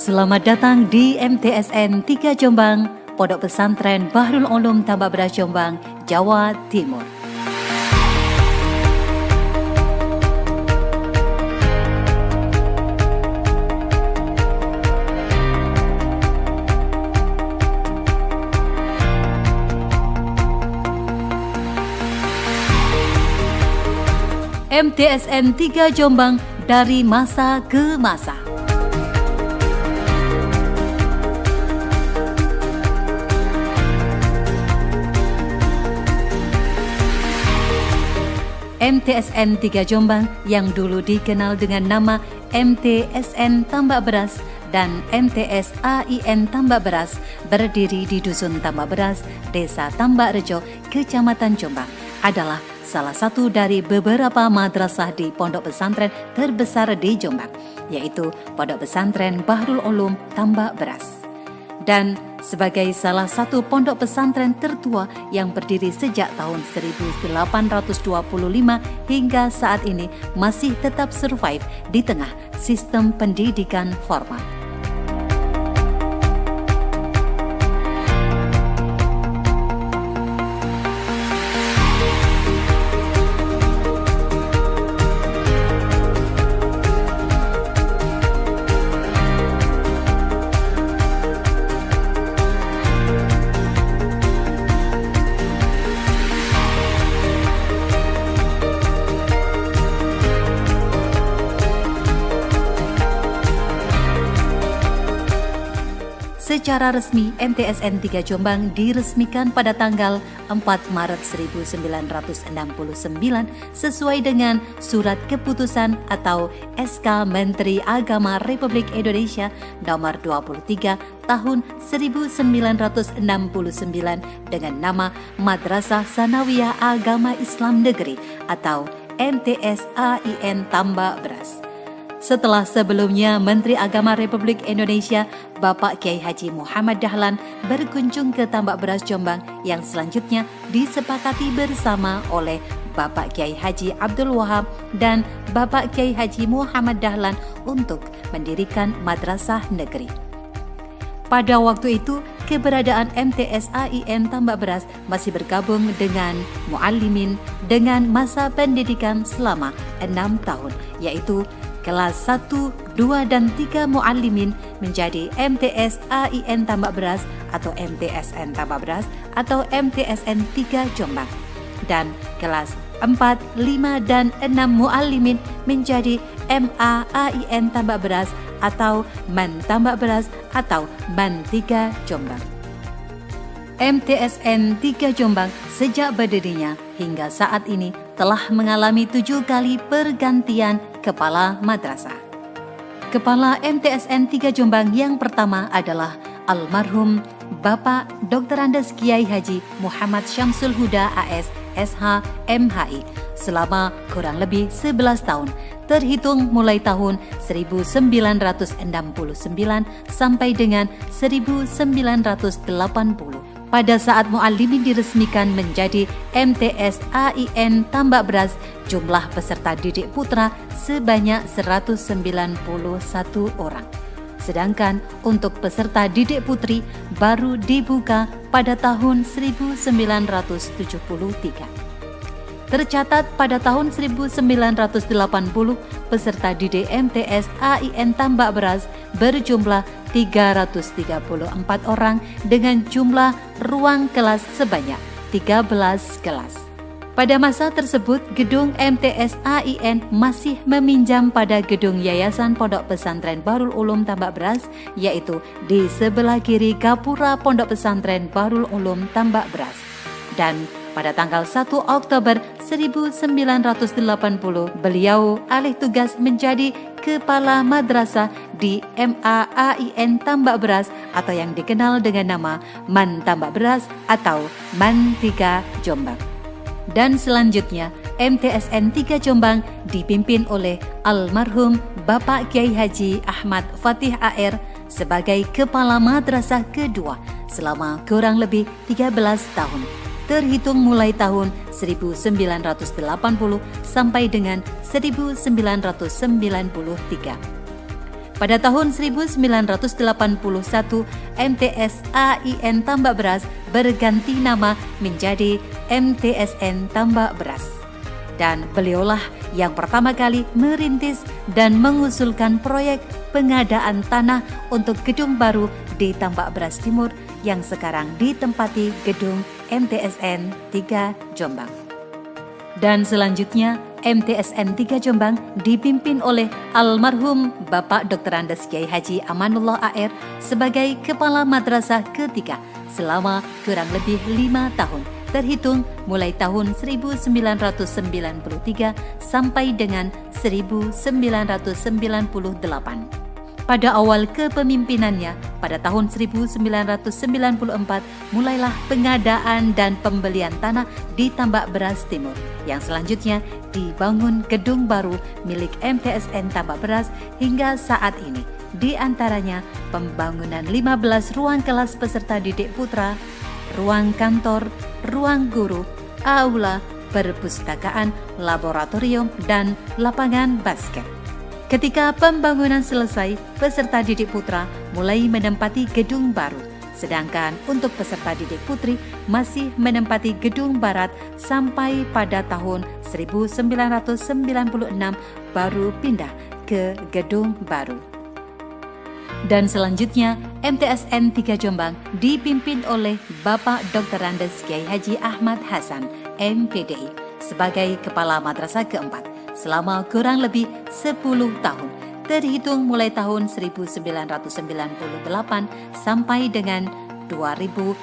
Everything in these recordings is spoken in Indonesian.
Selamat datang di MTSN 3 Jombang, Pondok Pesantren Bahrul Ulum Tambak Beras Jombang, Jawa Timur. MTSN 3 Jombang dari masa ke masa. MTSN 3 Jombang yang dulu dikenal dengan nama MTSN Tambak Beras dan MTS AIN Tambak Beras berdiri di Dusun Tambak Beras, Desa Tambak Rejo, Kecamatan Jombang, adalah salah satu dari beberapa madrasah di pondok pesantren terbesar di Jombang, yaitu Pondok Pesantren Bahrul Ulum Tambak Beras. Dan sebagai salah satu pondok pesantren tertua yang berdiri sejak tahun 1825 hingga saat ini masih tetap survive di tengah sistem pendidikan formal. Secara resmi, MTSN 3 Jombang diresmikan pada tanggal 4 Maret 1969 sesuai dengan Surat Keputusan atau SK Menteri Agama Republik Indonesia nomor 23 tahun 1969 dengan nama Madrasah Sanawiyah Agama Islam Negeri atau MTS AIN Tambak Beras. Setelah sebelumnya Menteri Agama Republik Indonesia Bapak Kiai Haji Muhammad Dahlan berkunjung ke Tambak Beras Jombang yang selanjutnya disepakati bersama oleh Bapak Kiai Haji Abdul Wahab dan Bapak Kiai Haji Muhammad Dahlan untuk mendirikan madrasah negeri. Pada waktu itu, keberadaan MTS AIN Tambak Beras masih bergabung dengan muallimin dengan masa pendidikan selama 6 tahun, yaitu kelas 1, 2, dan 3 muallimin menjadi MTS AIN Tambak Beras atau MTSN Tambak Beras atau MTSN 3 Jombang. Dan kelas 4, 5, dan 6 muallimin menjadi MA AIN Tambak Beras atau MAN Tambak Beras atau MAN 3 Jombang. MTSN 3 Jombang sejak berdirinya hingga saat ini telah mengalami 7 kali pergantian kepala madrasah. Kepala MTSN 3 Jombang yang pertama adalah almarhum Bapak Dr. Andes Kiai Haji Muhammad Syamsul Huda AS SH MHI selama kurang lebih 11 tahun, terhitung mulai tahun 1969 sampai dengan 1980. Pada saat muallimin diresmikan menjadi MTS AIN Tambak Beras, jumlah peserta didik putra sebanyak 191 orang. Sedangkan untuk peserta didik putri baru dibuka pada tahun 1973. Tercatat pada tahun 1980, peserta didik MTS AIN Tambak Beras berjumlah 334 orang dengan jumlah ruang kelas sebanyak 13 kelas. Pada masa tersebut, gedung MTS AIN masih meminjam pada gedung Yayasan Pondok Pesantren Bahrul Ulum Tambak Beras, yaitu di sebelah kiri Gapura Pondok Pesantren Bahrul Ulum Tambak Beras. Dan pada tanggal 1 Oktober 1980, beliau alih tugas menjadi Kepala Madrasah di MA AIN Tambak Beras atau yang dikenal dengan nama MAN Tambak Beras atau MAN 3 Jombang. Dan selanjutnya, MTSN 3 Jombang dipimpin oleh almarhum Bapak Kiai Haji Ahmad Fatih AR sebagai Kepala Madrasah kedua selama kurang lebih 13 tahun, terhitung mulai tahun 1980 sampai dengan 1993. Pada tahun 1981, MTS AIN Tambak Beras berganti nama menjadi MTSN Tambak Beras. Dan beliaulah yang pertama kali merintis dan mengusulkan proyek pengadaan tanah untuk gedung baru di Tambak Beras Timur yang sekarang ditempati gedung MTSN 3 Jombang. Dan selanjutnya, MTSN 3 Jombang dipimpin oleh almarhum Bapak Dr. Andes Kiai Haji Amanullah AR sebagai Kepala Madrasah ketiga selama kurang lebih 5 tahun, terhitung mulai tahun 1993 sampai dengan 1998. Pada awal kepemimpinannya, pada tahun 1994, mulailah pengadaan dan pembelian tanah di Tambak Beras Timur, yang selanjutnya dibangun gedung baru milik MTSN Tambak Beras hingga saat ini. Di antaranya pembangunan 15 ruang kelas peserta didik putra, ruang kantor, ruang guru, aula, perpustakaan, laboratorium, dan lapangan basket. Ketika pembangunan selesai, peserta didik putra mulai menempati gedung baru, sedangkan untuk peserta didik putri masih menempati gedung barat sampai pada tahun 1996 baru pindah ke gedung baru. Dan selanjutnya, MTSN 3 Jombang dipimpin oleh Bapak Dr. Andes Kiai Haji Ahmad Hasan, MPDI, sebagai Kepala Madrasah keempat selama kurang lebih 10 tahun, terhitung mulai tahun 1998 sampai dengan 2008.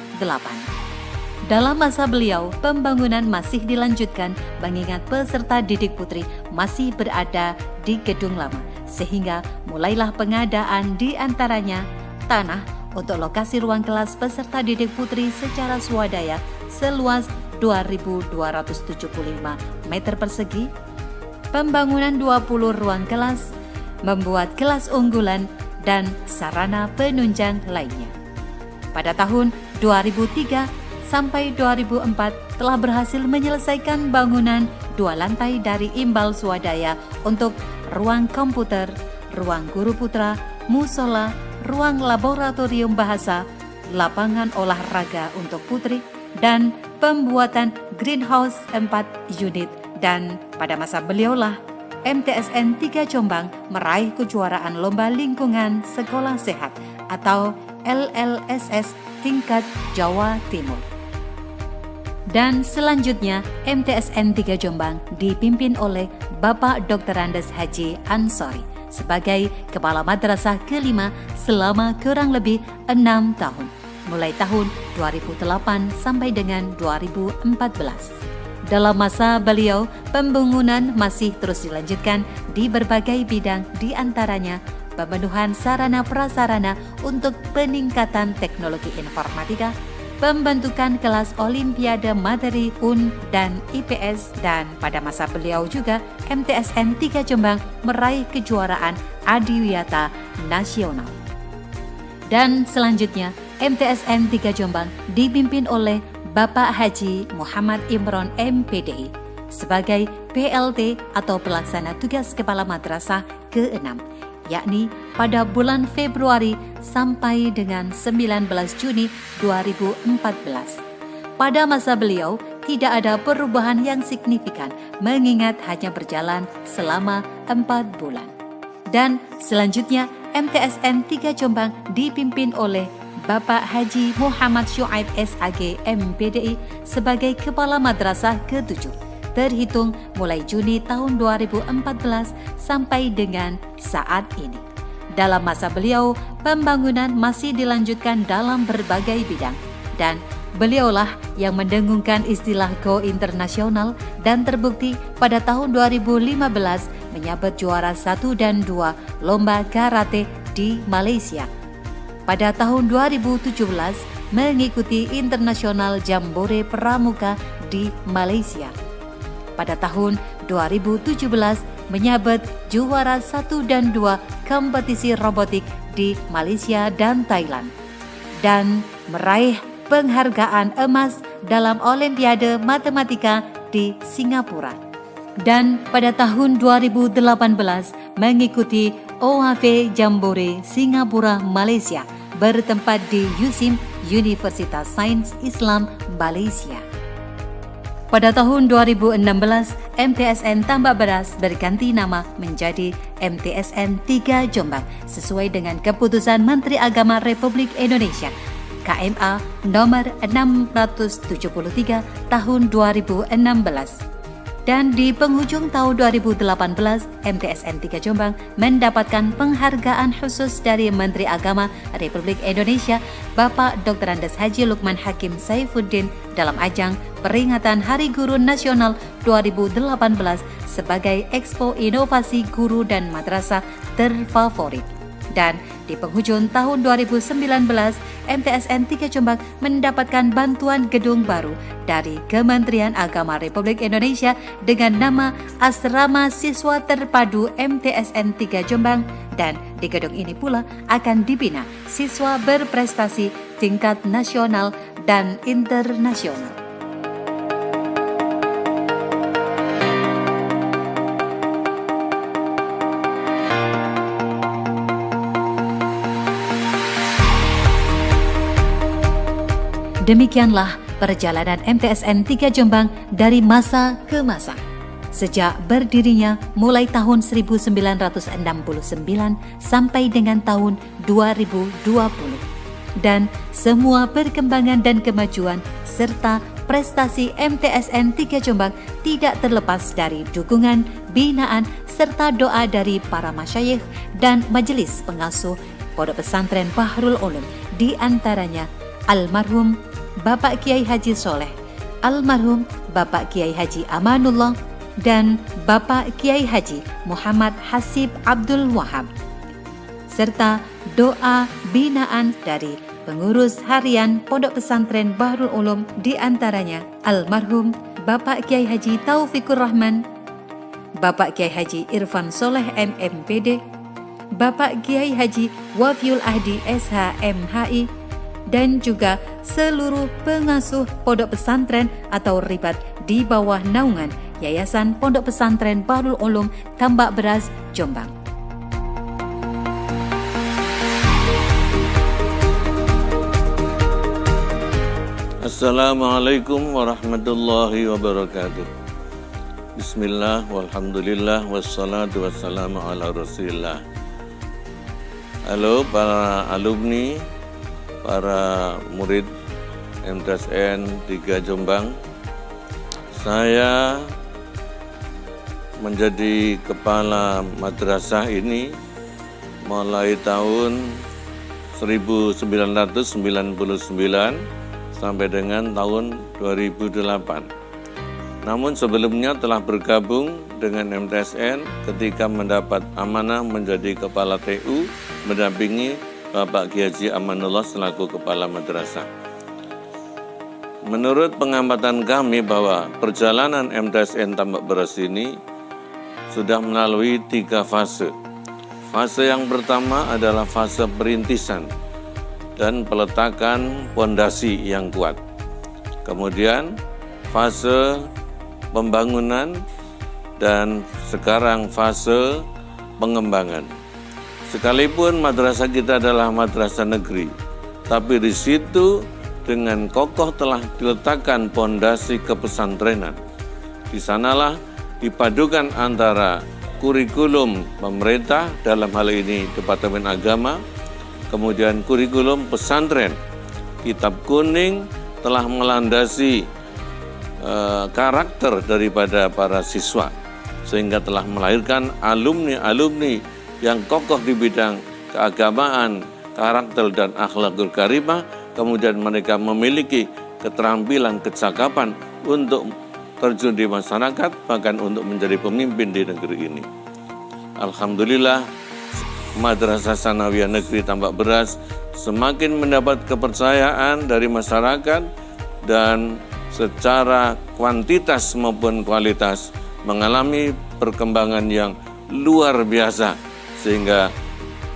Dalam masa beliau, pembangunan masih dilanjutkan mengingat peserta didik putri masih berada di gedung lama, sehingga mulailah pengadaan di antaranya tanah untuk lokasi ruang kelas peserta didik putri secara swadaya seluas 2.275 meter persegi, pembangunan 20 ruang kelas, membuat kelas unggulan, dan sarana penunjang lainnya. Pada tahun 2003 sampai 2004 telah berhasil menyelesaikan bangunan 2 lantai dari imbal swadaya untuk ruang komputer, ruang guru putra, musola, ruang laboratorium bahasa, lapangan olahraga untuk putri, dan pembuatan greenhouse 4 unit. Dan pada masa beliaulah, MTSN 3 Jombang meraih kejuaraan Lomba Lingkungan Sekolah Sehat atau LLSS tingkat Jawa Timur. Dan selanjutnya, MTSN 3 Jombang dipimpin oleh Bapak Dr. Andes Haji Ansori sebagai Kepala Madrasah kelima selama kurang lebih 6 tahun, mulai tahun 2008 sampai dengan 2014. Dalam masa beliau, pembangunan masih terus dilanjutkan di berbagai bidang, di antaranya pemenuhan sarana prasarana untuk peningkatan teknologi informatika, pembentukan kelas Olimpiade Materi UN dan IPS, dan pada masa beliau juga MTSN 3 Jombang meraih kejuaraan Adiwiyata Nasional. Dan selanjutnya, MTSN 3 Jombang dipimpin oleh Bapak Haji Muhammad Imron MPDI sebagai PLT atau Pelaksana Tugas Kepala Madrasah ke-6, yakni pada bulan Februari sampai dengan 19 Juni 2014. Pada masa beliau, tidak ada perubahan yang signifikan mengingat hanya berjalan selama 4 bulan. Dan selanjutnya, MTSN 3 Jombang dipimpin oleh Bapak Haji Muhammad Syuaib SAG MPDI sebagai Kepala Madrasah ke-7, terhitung mulai Juni tahun 2014 sampai dengan saat ini. Dalam masa beliau, pembangunan masih dilanjutkan dalam berbagai bidang, dan beliaulah yang mendengungkan istilah Go Internasional dan terbukti pada tahun 2015 menyabet juara 1 dan 2 Lomba Karate di Malaysia. Pada tahun 2017 mengikuti Internasional Jambore Pramuka di Malaysia. Pada tahun 2017 menyabet juara 1 dan 2 kompetisi robotik di Malaysia dan Thailand, dan meraih penghargaan emas dalam Olimpiade Matematika di Singapura. Dan pada tahun 2018 mengikuti OAV Jambore Singapura, Malaysia, bertempat di USIM, Universitas Sains Islam Malaysia. Pada tahun 2016, MTSN Tambak Beras berganti nama menjadi MTSN 3 Jombang sesuai dengan keputusan Menteri Agama Republik Indonesia KMA nomor 673 tahun 2016. Dan di penghujung tahun 2018, MTSN 3 Jombang mendapatkan penghargaan khusus dari Menteri Agama Republik Indonesia Bapak Dr. Andes Haji Lukman Hakim Saifuddin dalam ajang peringatan Hari Guru Nasional 2018 sebagai Expo Inovasi Guru dan Madrasah terfavorit. Dan di penghujung tahun 2019, MTSN 3 Jombang mendapatkan bantuan gedung baru dari Kementerian Agama Republik Indonesia dengan nama Asrama Siswa Terpadu MTSN 3 Jombang, dan di gedung ini pula akan dibina siswa berprestasi tingkat nasional dan internasional. Demikianlah perjalanan MTSN 3 Jombang dari masa ke masa. Sejak berdirinya mulai tahun 1969 sampai dengan tahun 2020. Dan semua perkembangan dan kemajuan serta prestasi MTSN 3 Jombang tidak terlepas dari dukungan, binaan, serta doa dari para masyayikh dan majelis pengasuh Pondok Pesantren Bahrul Ulum, di antaranya almarhum Bapak Kiai Haji Soleh, almarhum Bapak Kiai Haji Amanullah, dan Bapak Kiai Haji Muhammad Hasib Abdul Wahab, serta doa binaan dari pengurus harian Pondok Pesantren Bahrul Ulum, di antaranya almarhum Bapak Kiai Haji Taufikur Rahman, Bapak Kiai Haji Irfan Soleh MMPD, Bapak Kiai Haji Wafiul Ahdi SH MHI, dan juga seluruh pengasuh pondok pesantren atau ribat di bawah naungan Yayasan Pondok Pesantren Bahrul Ulum Tambak Beras, Jombang. Assalamualaikum warahmatullahi wabarakatuh. Bismillah, walhamdulillah, wassalatu wassalamu ala rasulillah. Halo para alumni, para murid MTSN 3 Jombang. Saya menjadi kepala madrasah ini mulai tahun 1999 sampai dengan tahun 2008. Namun sebelumnya telah bergabung dengan MTSN ketika mendapat amanah menjadi kepala TU mendampingi Bapak Kiai Haji Amanullah selaku kepala madrasah. Menurut pengamatan kami bahwa perjalanan MTSN Tambak Beras ini sudah melalui 3 fase. Fase yang pertama adalah fase perintisan dan peletakan pondasi yang kuat. Kemudian fase pembangunan dan sekarang fase pengembangan. Sekalipun madrasah kita adalah madrasah negeri, tapi di situ dengan kokoh telah diletakkan pondasi kepesantrenan. Di sanalah dipadukan antara kurikulum pemerintah, dalam hal ini Departemen Agama, kemudian kurikulum pesantren. Kitab kuning telah melandasi karakter daripada para siswa, sehingga telah melahirkan alumni-alumni yang kokoh di bidang keagamaan, karakter dan akhlakul karimah, kemudian mereka memiliki keterampilan, kecakapan untuk terjun di masyarakat, bahkan untuk menjadi pemimpin di negeri ini. Alhamdulillah, Madrasah Sanawiyah Negeri Tambak Beras semakin mendapat kepercayaan dari masyarakat dan secara kuantitas maupun kualitas mengalami perkembangan yang luar biasa, sehingga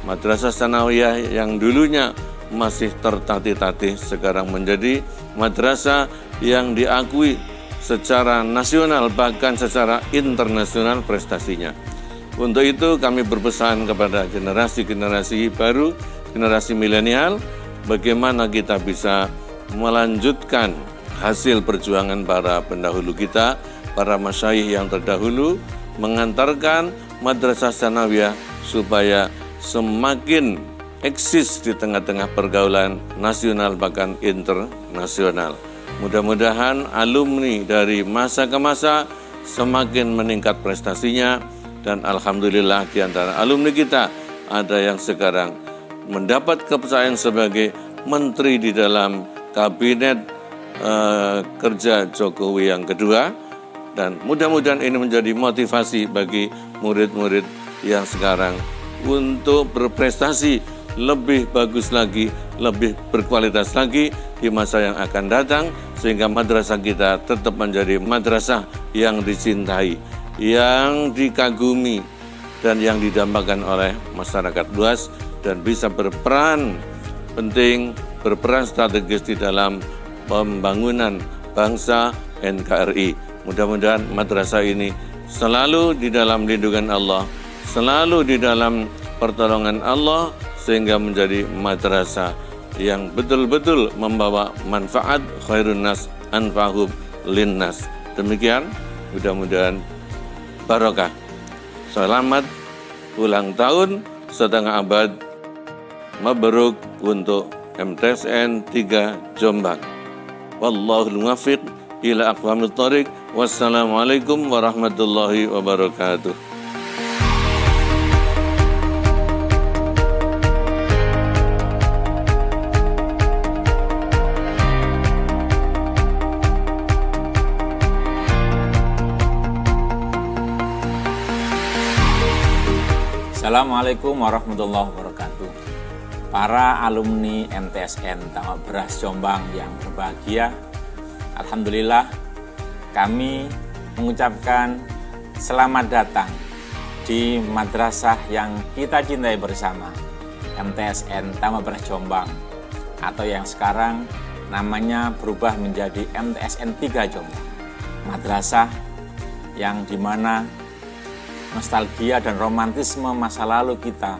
Madrasah Sanawiyah yang dulunya masih tertatih-tatih sekarang menjadi madrasah yang diakui secara nasional bahkan secara internasional prestasinya. Untuk itu kami berpesan kepada generasi-generasi baru, generasi milenial, bagaimana kita bisa melanjutkan hasil perjuangan para pendahulu kita, para masyayikh yang terdahulu, mengantarkan Madrasah Tsanawiyah supaya semakin eksis di tengah-tengah pergaulan nasional bahkan internasional. Mudah-mudahan alumni dari masa ke masa semakin meningkat prestasinya, dan alhamdulillah di antara alumni kita ada yang sekarang mendapat kepercayaan sebagai menteri di dalam kabinet kerja Jokowi yang kedua, dan mudah-mudahan ini menjadi motivasi bagi murid-murid yang sekarang untuk berprestasi lebih bagus lagi, lebih berkualitas lagi di masa yang akan datang, sehingga madrasah kita tetap menjadi madrasah yang dicintai, yang dikagumi, dan yang didambakan oleh masyarakat luas, dan bisa berperan penting, berperan strategis di dalam pembangunan bangsa NKRI. Mudah-mudahan madrasah ini selalu di dalam lindungan Allah, selalu di dalam pertolongan Allah, sehingga menjadi madrasah yang betul-betul membawa manfaat, khairun nas anfa'hum linnas. Demikian, mudah-mudahan barokah. Selamat ulang tahun setengah abad, mabruk untuk MTSN 3 Jombang. Wallahul muwaffiq ila aqwamit thoriq. Wassalamualaikum warahmatullahi wabarakatuh. Assalamualaikum warahmatullahi wabarakatuh. Para alumni MTSN Taman Beras Jombang yang berbahagia, alhamdulillah kami mengucapkan selamat datang di madrasah yang kita cintai bersama, MTSN Taman Beras Jombang, atau yang sekarang namanya berubah menjadi MTSN 3 Jombang. Madrasah yang dimana nostalgia dan romantisme masa lalu kita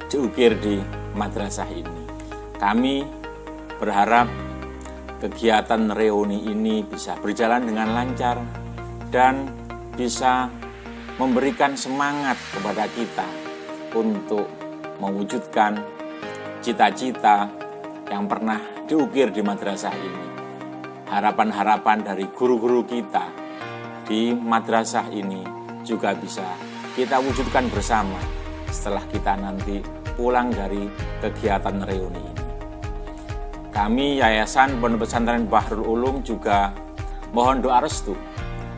diukir di madrasah ini. Kami berharap kegiatan reuni ini bisa berjalan dengan lancar dan bisa memberikan semangat kepada kita untuk mewujudkan cita-cita yang pernah diukir di madrasah ini. Harapan-harapan dari guru-guru kita di madrasah ini juga bisa kita wujudkan bersama setelah kita nanti pulang dari kegiatan reuni ini. Kami Yayasan Pondok Pesantren Bahrul Ulum juga mohon doa restu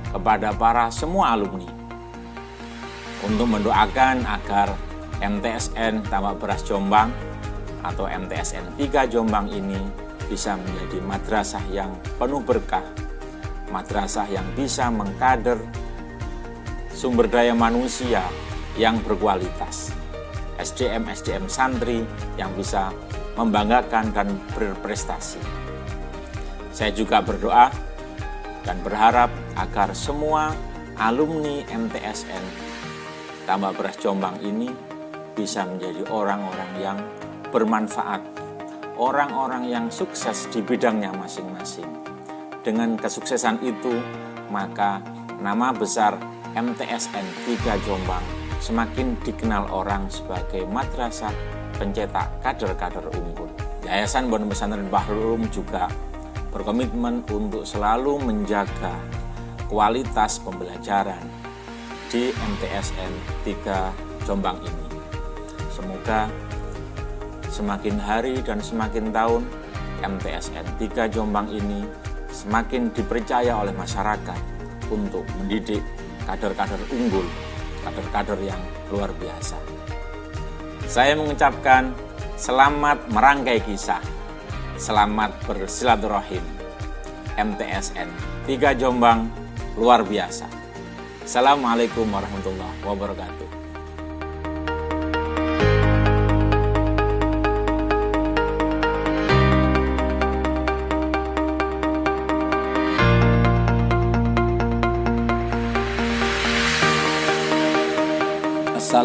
kepada para semua alumni untuk mendoakan agar MTSN Taman Beras Jombang atau MTSN 3 Jombang ini bisa menjadi madrasah yang penuh berkah, madrasah yang bisa mengkader sumber daya manusia yang berkualitas, SDM santri yang bisa membanggakan dan berprestasi. Saya juga berdoa dan berharap agar semua alumni MTSN Taman Beras Jombang ini bisa menjadi orang-orang yang bermanfaat, orang-orang yang sukses di bidangnya masing-masing. Dengan kesuksesan itu, maka nama besar MTSN 3 Jombang semakin dikenal orang sebagai madrasah pencetak kader-kader unggul. Yayasan Pondok Pesantren Bahrul Ulum juga berkomitmen untuk selalu menjaga kualitas pembelajaran di MTSN 3 Jombang ini. Semoga semakin hari dan semakin tahun MTSN 3 Jombang ini semakin dipercaya oleh masyarakat untuk mendidik kader-kader unggul, kader-kader yang luar biasa. Saya mengucapkan selamat merangkai kisah, selamat bersilaturahim. MTSN 3 Jombang luar biasa. Assalamualaikum warahmatullahi wabarakatuh.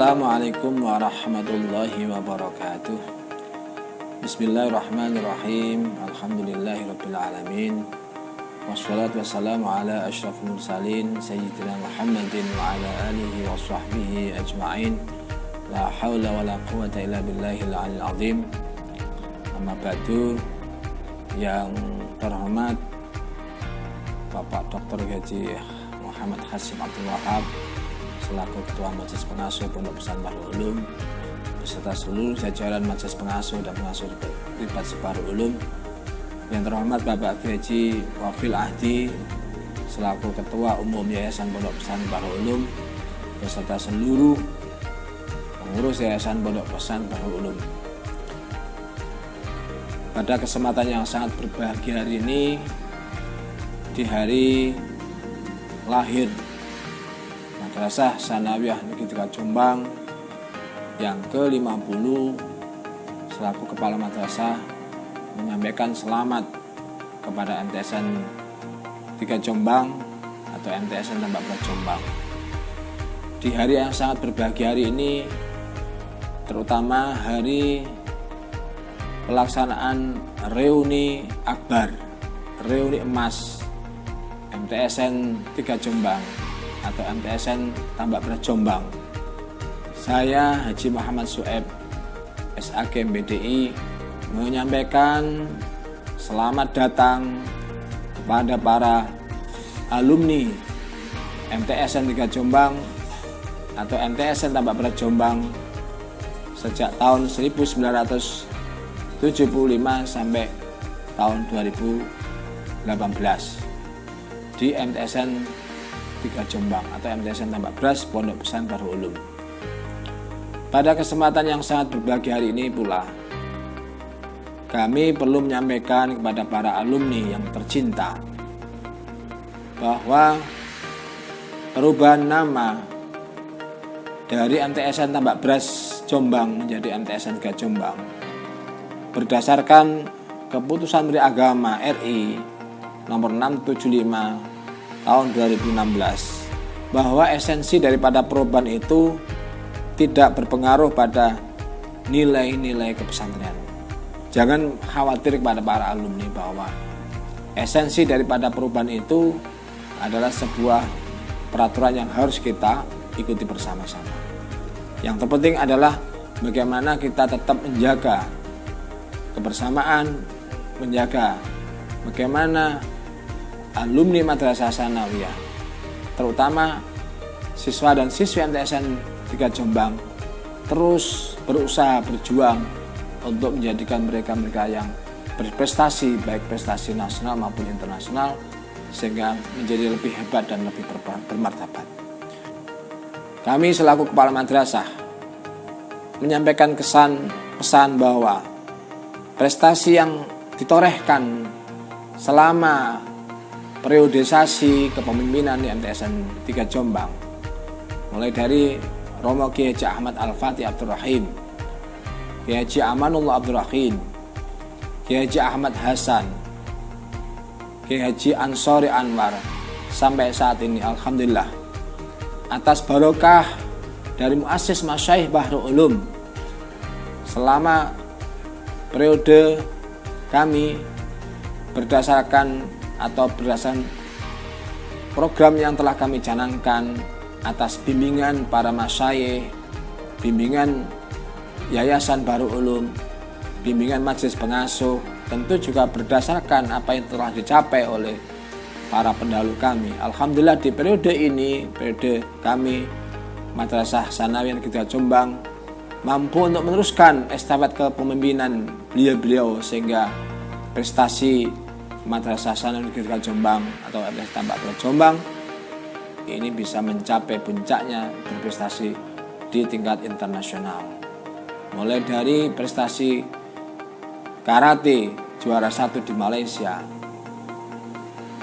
Assalamualaikum warahmatullahi wabarakatuh. Bismillahirrahmanirrahim. Alhamdulillahirabbil alamin. Wassalatu wassalamu ala asyrafil mursalin sayyidina Muhammadin wa ala alihi wa sahbihi ajma'in. La haula wala quwata illa billahil aliyil azim. Amma ba'du. Yang terhormat Bapak Dr. Haji Muhammad Hasyim Abdul Wahab selaku Ketua Majelis Pengasuh Pondok Pesantren Bahrul Ulum beserta seluruh jajaran Majelis Pengasuh dan Pengasuh Ribat Bahrul Ulum. Yang terhormat Bapak Haji Wafil Ahdi selaku Ketua Umum Yayasan Pondok Pesantren Bahrul Ulum beserta seluruh pengurus Yayasan Pondok Pesantren Bahrul Ulum. Pada kesempatan yang sangat berbahagia hari ini, di hari lahir Madrasah Tsanawiyah Negeri 3 Jombang yang ke-50, selaku Kepala Madrasah menyampaikan selamat kepada MTSN 3 Jombang atau MTSN Tambak Beras Jombang. Di hari yang sangat berbahagia hari ini, terutama hari pelaksanaan reuni akbar, reuni emas MTSN 3 Jombang atau MTSN Tambak Beras Jombang. Saya Haji Muhammad Sueb, SAG MBDI, menyampaikan selamat datang kepada para alumni MTSN 3 Jombang atau MTSN Tambak Beras Jombang sejak tahun 1975 sampai tahun 2018 di MTSN 3 Jombang atau MTSN Tambak Beras Pondok Pesantren Bahrul Ulum. Pada kesempatan yang sangat berbahagia hari ini pula, kami perlu menyampaikan kepada para alumni yang tercinta bahwa perubahan nama dari MTSN Tambak Beras Jombang menjadi MTSN 3 Jombang berdasarkan keputusan Menteri Agama RI nomor 675 tahun 2016, bahwa esensi daripada perubahan itu tidak berpengaruh pada nilai-nilai kepesantrenan. Jangan khawatir kepada para alumni bahwa esensi daripada perubahan itu adalah sebuah peraturan yang harus kita ikuti bersama-sama. Yang terpenting adalah bagaimana kita tetap menjaga kebersamaan, menjaga bagaimana alumni Madrasah Tsanawiyah, terutama siswa dan siswi MTSN 3 Jombang, terus berusaha berjuang untuk menjadikan mereka yang berprestasi, baik prestasi nasional maupun internasional, sehingga menjadi lebih hebat dan lebih bermartabat. Kami selaku Kepala Madrasah menyampaikan pesan bahwa prestasi yang ditorehkan selama periodisasi kepemimpinan di MTSN 3 Jombang, mulai dari Romo Kiai Haji Ahmad Al-Fatih Abdul Rahim, Kiai Haji Amanullah Abdul Rahim, Kiai Haji Ahmad Hasan, Kiai Haji Ansori Anwar, sampai saat ini alhamdulillah atas barokah dari muassis Masyayikh Bahrul Ulum selama periode kami berdasarkan program yang telah kami canangkan atas bimbingan para masyayikh, bimbingan Yayasan Bahrul Ulum, bimbingan Majelis Pengasuh, tentu juga berdasarkan apa yang telah dicapai oleh para pendahulu kami. Alhamdulillah di periode ini, periode kami Madrasah Tsanawiyah Negeri 3 Jombang mampu untuk meneruskan estafet kepemimpinan beliau-beliau sehingga prestasi Madrasah Tsanawiyah Negeri 3 Jombang atau MTSN Tambak Beras Jombang ini bisa mencapai puncaknya berprestasi di tingkat internasional. Mulai dari prestasi karate juara 1 di Malaysia,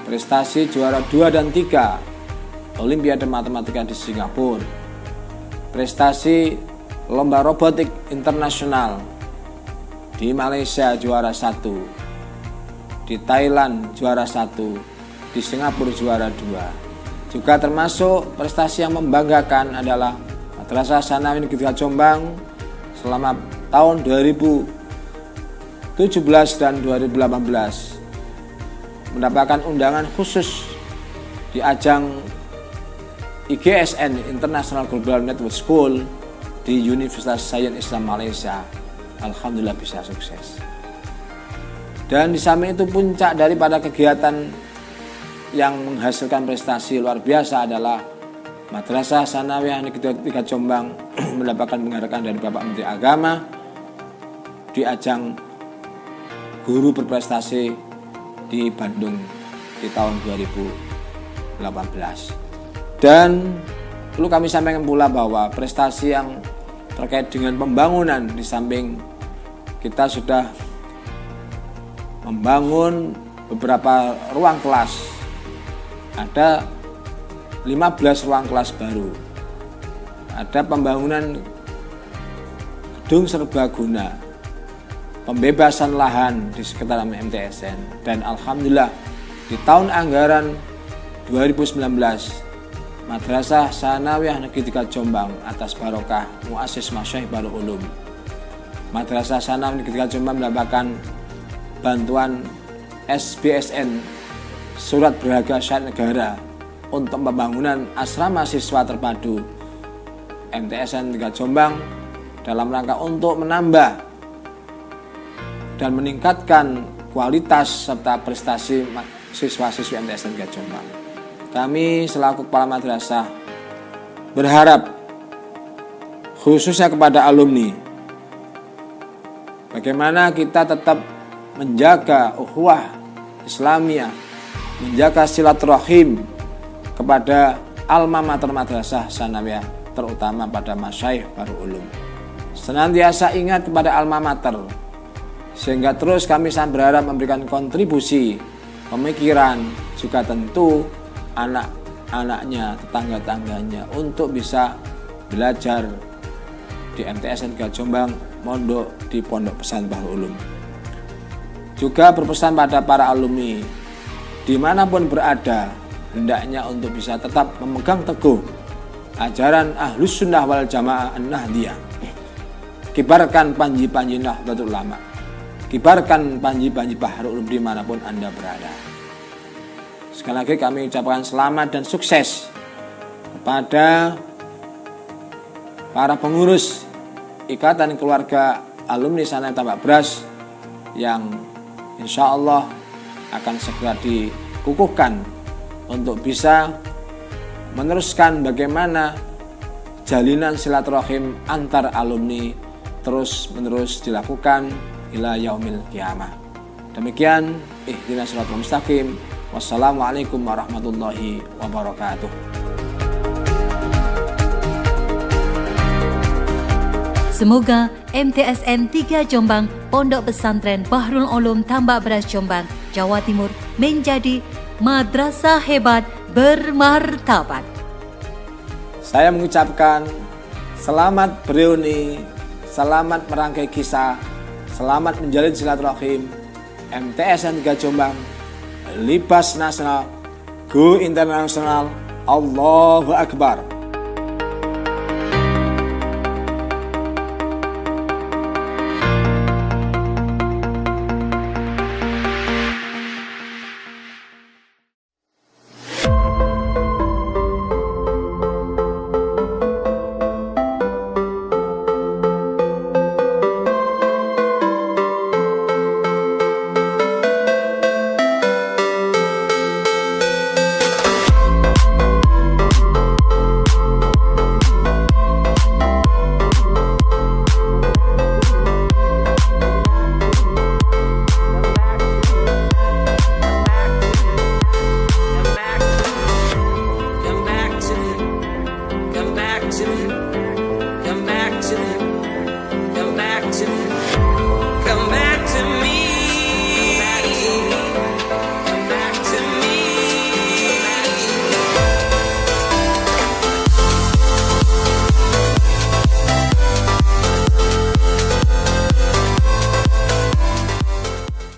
prestasi juara 2 dan 3 Olimpiade Matematika di Singapura, prestasi lomba robotik internasional di Malaysia juara 1, di Thailand juara 1, di Singapura juara 2. Juga termasuk prestasi yang membanggakan adalah Madrasah Tsanawiyah Negeri 3 Jombang selama tahun 2017 dan 2018 mendapatkan undangan khusus di ajang IGSN International Global Network School di Universitas Sains Islam Malaysia. Alhamdulillah bisa sukses. Dan di samping itu puncak daripada kegiatan yang menghasilkan prestasi luar biasa adalah Madrasah Tsanawiyah Negeri 3 Jombang mendapatkan penghargaan dari Bapak Menteri Agama di ajang guru berprestasi di Bandung di tahun 2018. Dan perlu kami sampaikan pula bahwa prestasi yang terkait dengan pembangunan, di samping kita sudah membangun beberapa ruang kelas, ada 15 ruang kelas baru, ada pembangunan gedung serbaguna, pembebasan lahan di sekitar MTSN, dan alhamdulillah di tahun anggaran 2019 Madrasah Tsanawiyah Negeri 3 Jombang atas barokah Muassis Masyaikh Bahrul Ulum, Madrasah Tsanawiyah Negeri 3 Jombang mendapatkan bantuan SBSN Surat Berharga Syariat Negara untuk pembangunan asrama siswa terpadu MTSN 3 Jombang dalam rangka untuk menambah dan meningkatkan kualitas serta prestasi siswa-siswi MTSN 3 Jombang. Kami selaku kepala madrasah berharap khususnya kepada alumni, bagaimana kita tetap menjaga ukhuwah Islamiyah, menjaga silaturahim kepada alma mater Madrasah Tsanawiyah, terutama pada Masyaikh Bahrul Ulum. Senantiasa ingat kepada alma mater, sehingga terus kami sangat berharap memberikan kontribusi pemikiran, juga tentu anak-anaknya, tetangga-tangganya untuk bisa belajar di MTSN 3 Jombang, mondok di Pondok Pesantren Bahrul Ulum. Juga berpesan pada para alumni dimanapun berada, hendaknya untuk bisa tetap memegang teguh ajaran Ahlus Sunnah wal Jamaah An-Nahdiyah. Kibarkan panji-panji Nahdlatul Ulama, kibarkan panji-panji Bahrul Ulum dimanapun Anda berada. Sekali lagi kami ucapkan selamat dan sukses kepada para pengurus Ikatan Keluarga Alumni Tsanawiyah Tambak Beras yang insya Allah akan segera dikukuhkan untuk bisa meneruskan bagaimana jalinan silaturahim antar alumni terus menerus dilakukan ila yaumil qiyamah. Demikian, ihdinas siratal mustaqim. Wassalamualaikum warahmatullahi wabarakatuh. Semoga MTSN 3 Jombang, Pondok Pesantren Bahrul Ulum Tambak Beras Jombang, Jawa Timur menjadi madrasah hebat bermartabat. Saya mengucapkan selamat bereuni, selamat merangkai kisah, selamat menjalin silaturahim MTSN 3 Jombang, libas nasional, go internasional, Allahu Akbar. Come back to me.